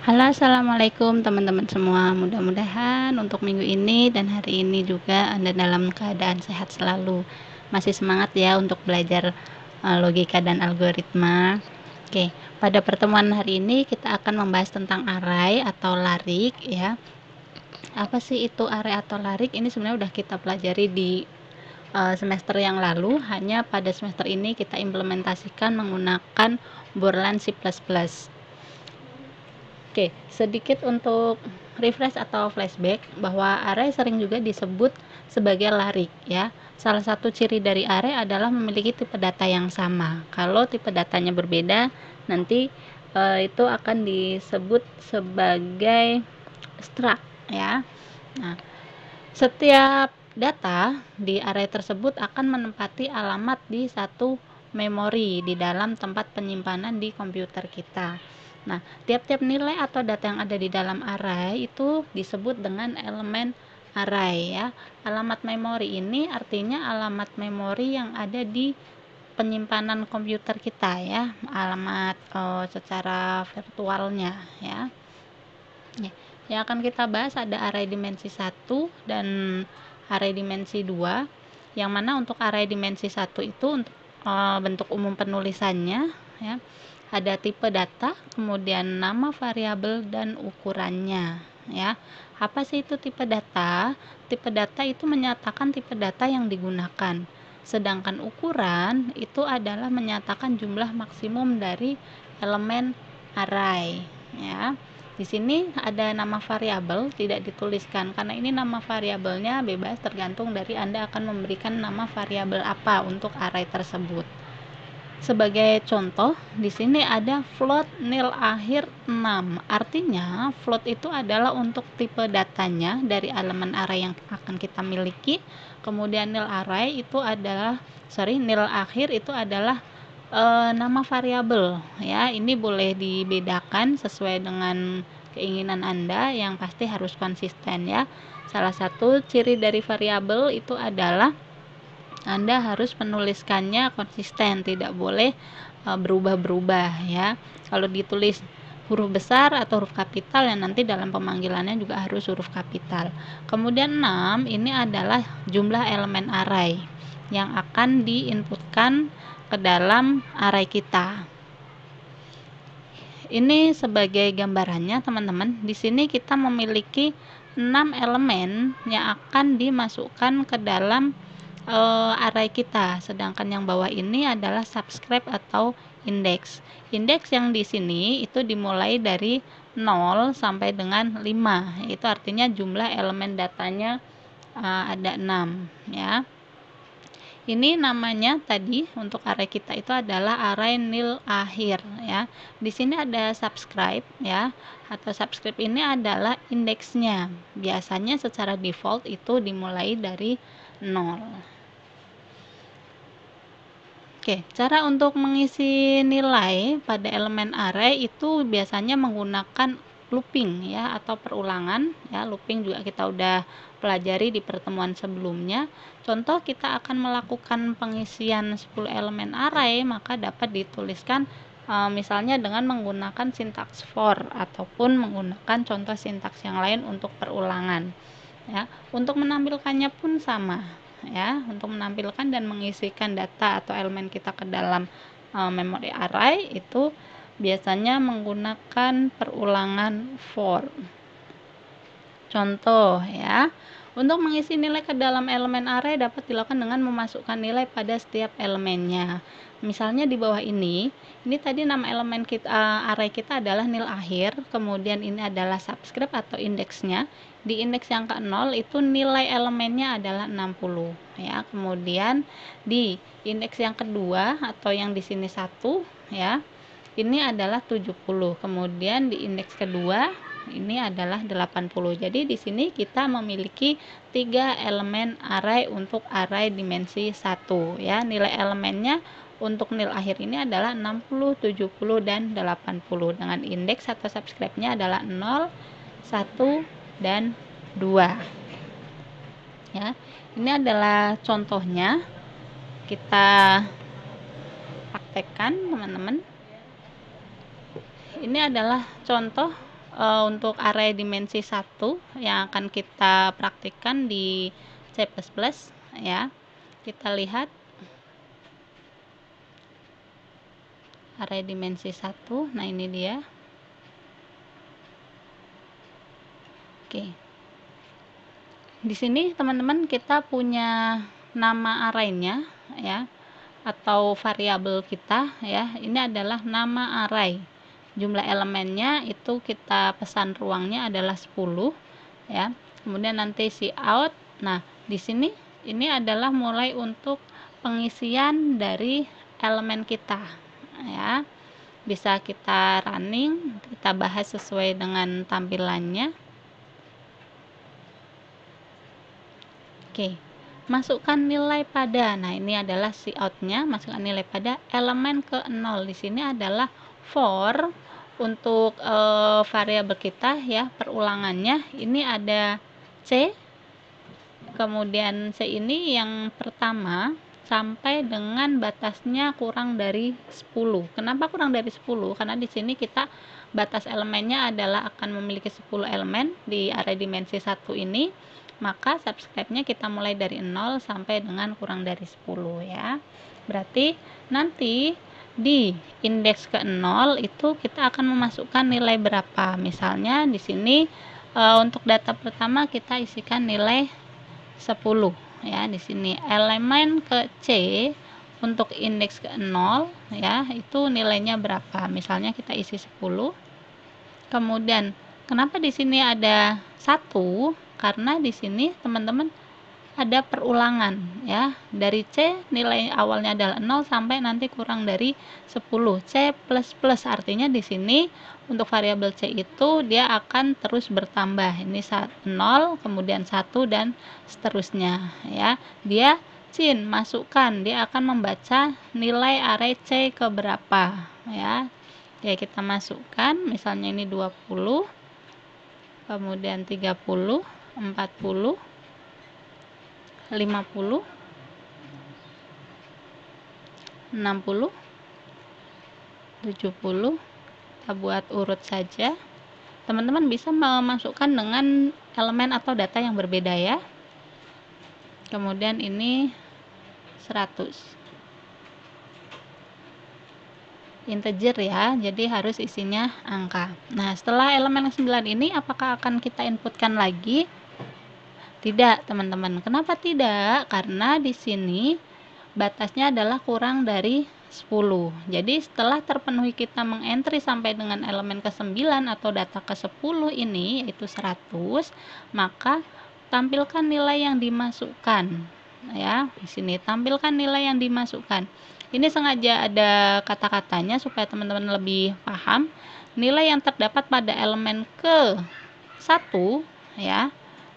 Halo, assalamualaikum teman-teman semua. Mudah-mudahan untuk minggu ini dan hari ini juga Anda dalam keadaan sehat selalu. Masih semangat ya untuk belajar logika dan algoritma. Oke, pada pertemuan hari ini kita akan membahas tentang array atau larik ya. Apa sih itu array atau larik? Ini sebenarnya udah kita pelajari di semester yang lalu, hanya pada semester ini kita implementasikan menggunakan Borland C++. Oke, sedikit untuk refresh atau flashback bahwa array sering juga disebut sebagai larik ya. Salah satu ciri dari array adalah memiliki tipe data yang sama. Kalau tipe datanya berbeda, nanti itu akan disebut sebagai struct ya. Nah, setiap data di array tersebut akan menempati alamat di satu memori di dalam tempat penyimpanan di komputer kita. Nah, tiap-tiap nilai atau data yang ada di dalam array itu disebut dengan elemen array ya. Alamat memori ini artinya alamat memori yang ada di penyimpanan komputer kita ya, alamat secara virtualnya ya. Yang akan kita bahas ada array dimensi 1 dan array dimensi 2, yang mana untuk array dimensi 1 itu untuk bentuk umum penulisannya ya, ada tipe data, kemudian nama variabel dan ukurannya ya. Apa sih itu tipe data? Tipe data itu menyatakan tipe data yang digunakan, sedangkan ukuran itu adalah menyatakan jumlah maksimum dari elemen array ya. Di sini ada nama variabel tidak dituliskan karena ini nama variabelnya bebas, tergantung dari Anda akan memberikan nama variabel apa untuk array tersebut. Sebagai contoh, di sini ada float nil akhir 6. Artinya, float itu adalah untuk tipe datanya dari elemen array yang akan kita miliki. Kemudian nil akhir itu adalah nama variabel ya. Ini boleh dibedakan sesuai dengan keinginan Anda, yang pasti harus konsisten ya. Salah satu ciri dari variabel itu adalah Anda harus menuliskannya konsisten, tidak boleh berubah-berubah ya. Kalau ditulis huruf besar atau huruf kapital, yang nanti dalam pemanggilannya juga harus huruf kapital. Kemudian 6 ini adalah jumlah elemen array yang akan diinputkan ke dalam array kita. Ini sebagai gambarannya teman-teman. Di sini kita memiliki 6 elemen yang akan dimasukkan ke dalam array kita, sedangkan yang bawah ini adalah subscribe atau indeks. Indeks yang di sini itu dimulai dari 0 sampai dengan 5, itu artinya jumlah elemen datanya ada 6 ya. Ini namanya tadi untuk array kita itu adalah array nil akhir ya. Di sini ada subscribe ya, atau subscribe ini adalah indeksnya. Biasanya secara default itu dimulai dari 0. Oke, cara untuk mengisi nilai pada elemen array itu biasanya menggunakan looping ya, atau perulangan ya. Looping juga kita udah pelajari di pertemuan sebelumnya. Contoh, kita akan melakukan pengisian 10 elemen array, maka dapat dituliskan misalnya dengan menggunakan sintaks for ataupun menggunakan contoh sintaks yang lain untuk perulangan ya. Untuk menampilkannya pun sama ya, untuk menampilkan dan mengisikan data atau elemen kita ke dalam memori array itu biasanya menggunakan perulangan for. Contoh ya, untuk mengisi nilai ke dalam elemen array dapat dilakukan dengan memasukkan nilai pada setiap elemennya. Misalnya di bawah ini tadi nama elemen kita, array kita adalah nil akhir, kemudian ini adalah subscribe atau indeksnya. Di indeks yang ke-0 itu nilai elemennya adalah 60 ya. Kemudian di indeks yang kedua atau yang di sini 1 ya, ini adalah 70. Kemudian di indeks kedua ini adalah 80. Jadi di sini kita memiliki 3 elemen array untuk array dimensi 1 ya. Nilai elemennya untuk nil akhir ini adalah 60, 70 dan 80 dengan indeks atau subscribe-nya adalah 0, 1 dan 2. Ya. Ini adalah contohnya. Kita praktekkan teman-teman. Ini adalah contoh untuk array dimensi 1 yang akan kita praktikkan di C++, ya. Kita lihat array dimensi 1. Nah, ini dia. Oke. Di sini teman-teman kita punya nama arraynya, ya, atau variabel kita, ya. Ini adalah nama array. Jumlah elemennya itu kita pesan ruangnya adalah 10, ya. Kemudian nanti cout. Nah, di sini ini adalah mulai untuk pengisian dari elemen kita, ya. Bisa kita running, kita bahas sesuai dengan tampilannya. Oke, masukkan nilai pada. Nah, ini adalah cout-nya, masukkan nilai pada elemen ke 0. Di sini adalah for untuk variabel kita, ya, perulangannya. Ini ada C, kemudian C ini yang pertama sampai dengan batasnya kurang dari 10. Kenapa kurang dari 10? Karena di sini kita batas elemennya adalah akan memiliki 10 elemen di array dimensi 1 ini. Maka subscribe-nya kita mulai dari 0 sampai dengan kurang dari 10, ya. Berarti nanti di indeks ke 0 itu kita akan memasukkan nilai berapa. Misalnya di sini untuk data pertama kita isikan nilai 10, ya. Di sini elemen ke C untuk indeks ke 0, ya, itu nilainya berapa. Misalnya kita isi 10. Kemudian kenapa di sini ada 1? Karena di sini teman-teman ada perulangan, ya. Dari C nilai awalnya adalah 0 sampai nanti kurang dari 10. C++, artinya di sini untuk variabel C itu dia akan terus bertambah. Ini 0, kemudian 1 dan seterusnya, ya. Dia masukkan, dia akan membaca nilai array C ke berapa, ya. Oke, kita masukkan, misalnya ini 20, kemudian 30, 40, 50, 60, 70. Kita buat urut saja. Teman-teman bisa memasukkan dengan elemen atau data yang berbeda, ya. Kemudian ini 100. Integer, ya, jadi harus isinya angka. Nah, setelah elemen 9 ini apakah akan kita inputkan lagi? Tidak, teman-teman. Kenapa tidak? Karena di sini batasnya adalah kurang dari 10. Jadi setelah terpenuhi kita mengentry sampai dengan elemen ke-9 atau data ke-10 ini yaitu 100, maka tampilkan nilai yang dimasukkan, ya. Di sini tampilkan nilai yang dimasukkan. Ini sengaja ada kata-katanya supaya teman-teman lebih paham. Nilai yang terdapat pada elemen ke-1, ya.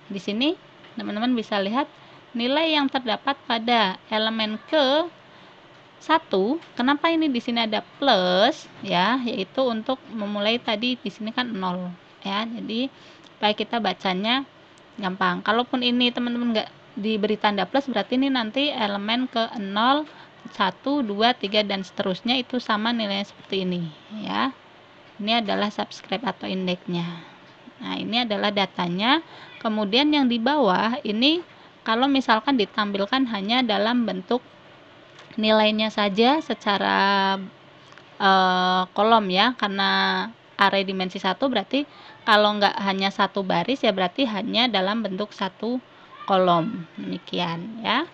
Di sini teman-teman bisa lihat nilai yang terdapat pada elemen ke-1. Kenapa ini di sini ada plus, ya, yaitu untuk memulai tadi di sini kan 0, ya. Jadi supaya kita bacanya gampang. Kalaupun ini teman-teman enggak diberi tanda plus, berarti ini nanti elemen ke 0, 1, 2, 3 dan seterusnya itu sama nilainya seperti ini, ya. Ini adalah subscribe atau indeksnya. Nah, ini adalah datanya. Kemudian yang di bawah ini kalau misalkan ditampilkan hanya dalam bentuk nilainya saja secara kolom, ya, karena array dimensi 1 berarti kalau enggak hanya satu baris ya berarti hanya dalam bentuk satu kolom. Demikian, ya.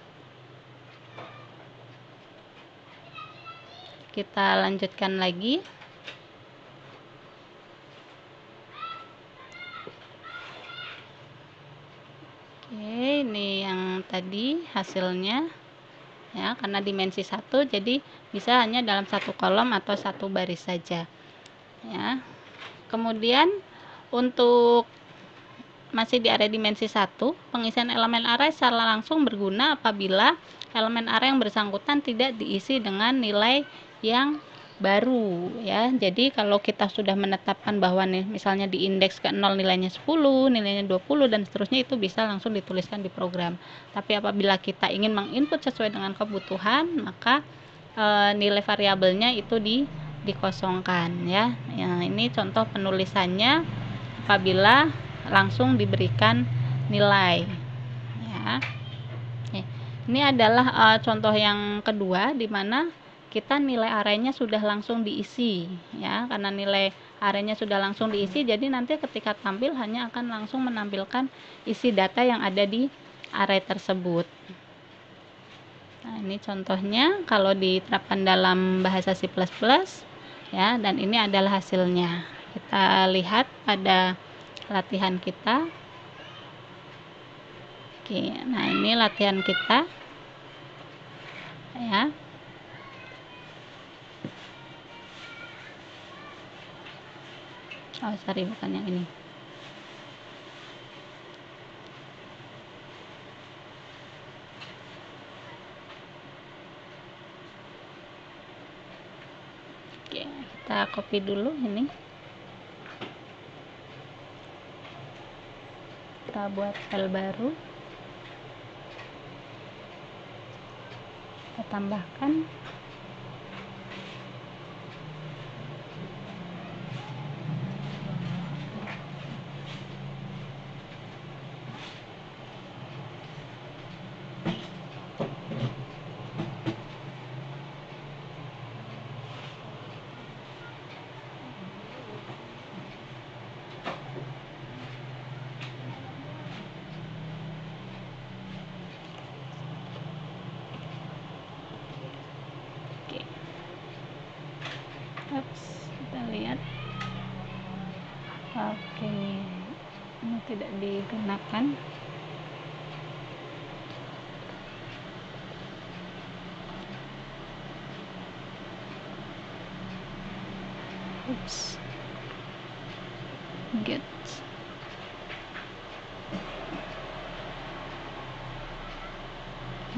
Kita lanjutkan lagi. Oke, ini yang tadi hasilnya, ya, karena dimensi 1 jadi bisa hanya dalam satu kolom atau satu baris saja, ya. Kemudian untuk masih di array dimensi 1, pengisian elemen array secara langsung berguna apabila elemen array yang bersangkutan tidak diisi dengan nilai yang baru, ya. Jadi kalau kita sudah menetapkan bahwa nih misalnya di indeks ke 0 nilainya 10, nilainya 20 dan seterusnya, itu bisa langsung dituliskan di program. Tapi apabila kita ingin menginput sesuai dengan kebutuhan, maka nilai variabelnya itu dikosongkan, ya. Nah, ini contoh penulisannya. apabila langsung diberikan nilai ya. Ini adalah contoh yang kedua di mana kita nilai arraynya sudah langsung diisi ya, karena nilai arraynya sudah langsung diisi, jadi nanti ketika tampil hanya akan langsung menampilkan isi data yang ada di array tersebut. Nah, ini contohnya kalau diterapkan dalam bahasa C++ ya, dan ini adalah hasilnya. Kita lihat pada latihan kita. Oke, nah ini latihan kita ya. Oh, sorry, bukan yang ini. Oke, kita copy dulu ini. Kita buat file baru. Kita tambahkan. Kita lihat. Oke, ini tidak digunakan. Oops. Get.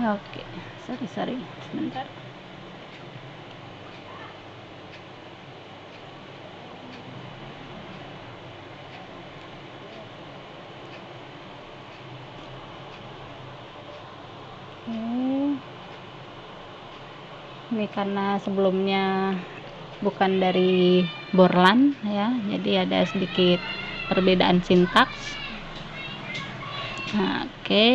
Oke, sorry, sebentar. Ini karena sebelumnya bukan dari Borland ya, jadi ada sedikit perbedaan sintaks. Nah, oke.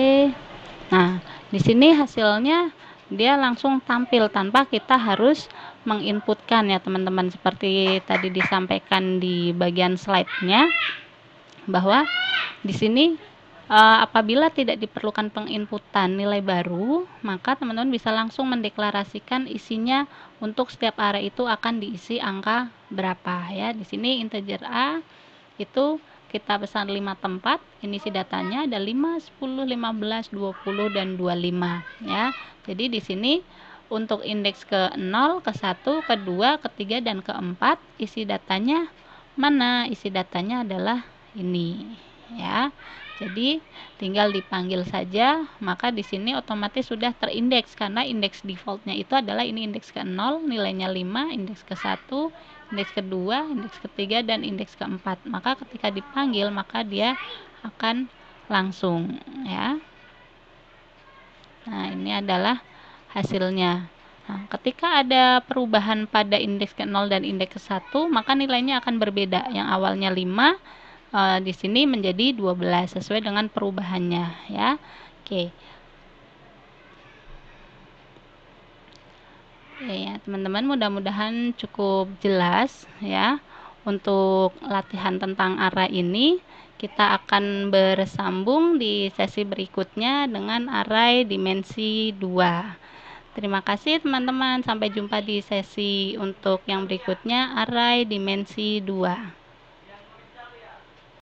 Nah, di sini hasilnya dia langsung tampil tanpa kita harus menginputkan ya teman-teman, seperti tadi disampaikan di bagian slide-nya bahwa di sini apabila tidak diperlukan penginputan nilai baru, maka teman-teman bisa langsung mendeklarasikan isinya untuk setiap array itu akan diisi angka berapa ya. Di sini integer A itu kita pesan 5 tempat, ini isi datanya ada 5, 10, 15, 20 dan 25 ya. Jadi di sini untuk indeks ke 0, ke 1, ke 2, ke 3 dan ke 4 isi datanya mana? Isi datanya adalah ini ya. Jadi tinggal dipanggil saja, maka di sini otomatis sudah terindeks karena indeks defaultnya itu adalah ini indeks ke 0, nilainya 5, indeks ke 1, indeks kedua, indeks ketiga dan indeks keempat. Maka ketika dipanggil maka dia akan langsung ya. Nah, ini adalah hasilnya. Nah, ketika ada perubahan pada indeks ke 0 dan indeks ke 1, maka nilainya akan berbeda. Yang awalnya 5 di sini menjadi 12 sesuai dengan perubahannya ya. Oke. Ya, teman-teman, mudah-mudahan cukup jelas ya. Untuk latihan tentang array ini, kita akan bersambung di sesi berikutnya dengan array dimensi 2. Terima kasih teman-teman, sampai jumpa di sesi untuk yang berikutnya, array dimensi 2.